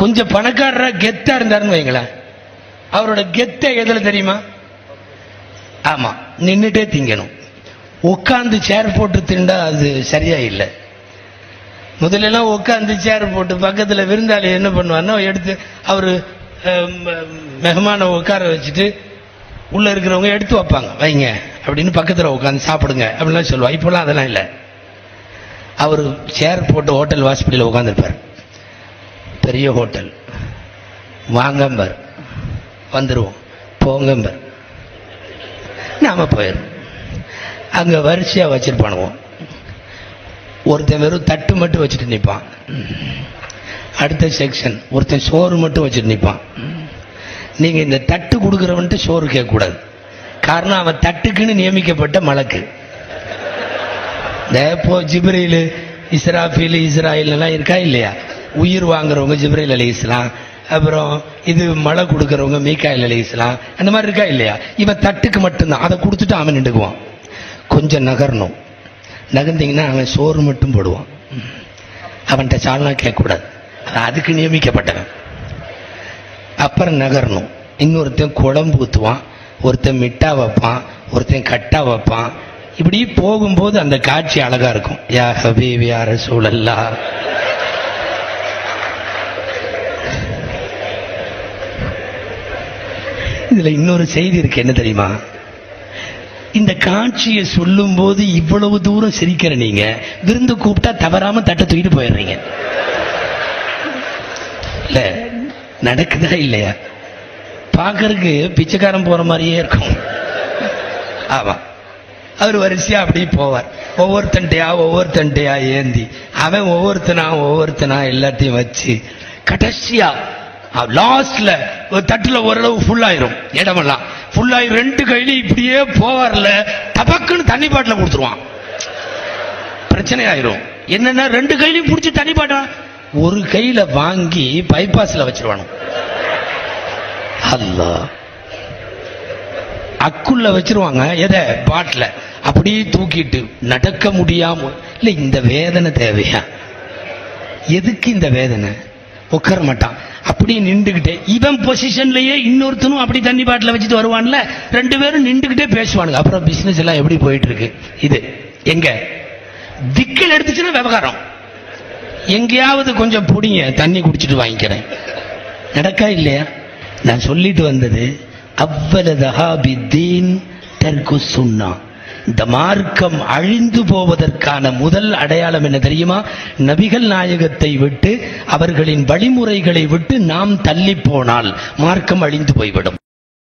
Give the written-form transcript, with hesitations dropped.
கொஞ்சம் பணக்காரரா கெத்தா இருந்தாருன்னு வைங்களேன், அவரோட கெத்த எதுல தெரியுமா? ஆமா, நின்னுட்டே திங்கணும். உட்காந்து சேர் போட்டு திண்டா அது சரியா இல்லை. முதல்ல எல்லாம் உட்காந்து சேர் போட்டு பக்கத்துல விருந்தாளி என்ன பண்ணுவாருன்னா எடுத்து அவரு மெஹமான உட்கார வச்சுட்டு உள்ள இருக்கிறவங்க எடுத்து வைப்பாங்க, வைங்க அப்படின்னு பக்கத்துல உட்காந்து சாப்பிடுங்க அப்படின்லாம் சொல்லுவாங்க. இப்பெல்லாம் அதெல்லாம் இல்லை. அவரு சேர் போட்டு ஹோட்டல் வாசப்படியில் உட்காந்துருப்பார். பெரிய ஹோட்டல், வாங்கம்பர், வந்துருவோம், போங்கம்பர், நாம போயிடும். அங்க வரிசையா வச்சிருப்பானுவோம். ஒருத்தன் வெறும் தட்டு மட்டும் வச்சுட்டு நிற்பான். அடுத்த செக்ஷன் ஒருத்தன் சோறு மட்டும் வச்சுட்டு நிற்பான். நீங்க இந்த தட்டு கொடுக்குறவன்ட்டு சோறு கேட்க கூடாது. காரணம் அவன் தட்டுக்குன்னு நியமிக்கப்பட்ட மலக்கு. இப்போ ஜிப்ரீல், இஸ்ராஃபீல், இஸ்ராயில் எல்லாம் இருக்கா இல்லையா? உயிர் வாங்குறவங்க ஜிப்ரீல் அலைஹிஸ்ஸலாம், அப்புறம் இது மழை கொடுக்கறவங்க மீகாயில் அலைஹிஸ்ஸலாம், அந்த மாதிரி இருக்கா இல்லையா? இவன் தட்டுக்கு மட்டும்தான். அதை கொடுத்துட்டு அவன் நின்றுக்குவான். கொஞ்சம் நகரணும், நகர்ந்தீங்கன்னா அவன் சோறு மட்டும் போடுவான். அவன்கிட்ட சால்னா கேட்கக்கூடாது, அதுக்கு நியமிக்கப்பட்டவன். அப்புறம் நகரணும், இன்னொருத்தன் குழம்பு ஊற்றுவான், ஒருத்தன் மிட்டா வைப்பான், ஒருத்தன் கட்டா வைப்பான். இப்படி போகும்போது அந்த காட்சி அழகா இருக்கும். யா ஹபீப் யா ரசூலல்லாஹ். இதுல இன்னொரு செய்தி இருக்கு, என்ன தெரியுமா? இந்த காட்சியை சொல்லும் போது இவ்வளவு தூரம் சிரிக்கிற நீங்க விருந்து கூப்பிட்டா தவறாம தட்டை தூக்கிட்டு போயிடுறீங்க. இல்ல நடக்குதா இல்லையா? பாக்கறதுக்கு பிச்சைக்காரன் போற மாதிரியே இருக்கும். ஆமா, அவர் வரிசையா அப்படி போவார். ஒவ்வொருத்தன்ட்டையா ஏந்தி அவன் ஒவ்வொருத்தனா எல்லாத்தையும் வச்சு கடைசியா லாஸ்ட்ல தட்டுல ஓரளவு ஃபுல் ஆயிரும், இடமெல்லாம் ஃபுல் ஆகி ரெண்டு கையில இப்படியே போவார்ல, தபக்குன்னு தண்ணி பாட்டில கொடுத்துருவான். பிரச்சனை ஆயிரும். என்னன்னா ரெண்டு கையிலையும் பிடிச்சி தண்ணி பாட்டா ஒரு கையில வாங்கி பைபாஸ்ல வச்சிருவானு. அல்லாஹ், அக்குள்ள வச்சிருவாங்க. எதை? பாட்டில அப்படியே தூக்கிட்டு நடக்க முடியாம. இல்ல இந்த வேதனை தேவையா? எதுக்கு இந்த வேதனை? உட்கார மாட்டான், அப்படி நின்றுகிட்டே. இவன் பொசிஷன்லயே இன்னொருத்தனும் அப்படி தண்ணி பாட்டில வச்சுட்டு வருவான்ல, ரெண்டு பேரும் நின்றுகிட்டே பேசுவானுங்க. அப்புறம் பிசினஸ் எல்லாம் எப்படி போயிட்டு இருக்கு? இது எங்க திக்கல் எடுத்துச்சுன்னா விவகாரம். எங்கேயாவது கொஞ்சம் புடிங்க, தண்ணி குடிச்சிட்டு வாங்கிக்கிறேன். நடக்கா இல்லையா? நான் சொல்லிட்டு வந்தது அவ்வளதஹாபித்தீன் தர்கு சுன்னா. இந்த மார்க்கம் அழிந்து போவதற்கான முதல் அடையாளம் என்ன தெரியுமா? நபிகள் நாயகத்தை விட்டு அவர்களின் வழிமுறைகளை விட்டு நாம் தள்ளி போனால் மார்க்கம் அழிந்து போய்விடும்.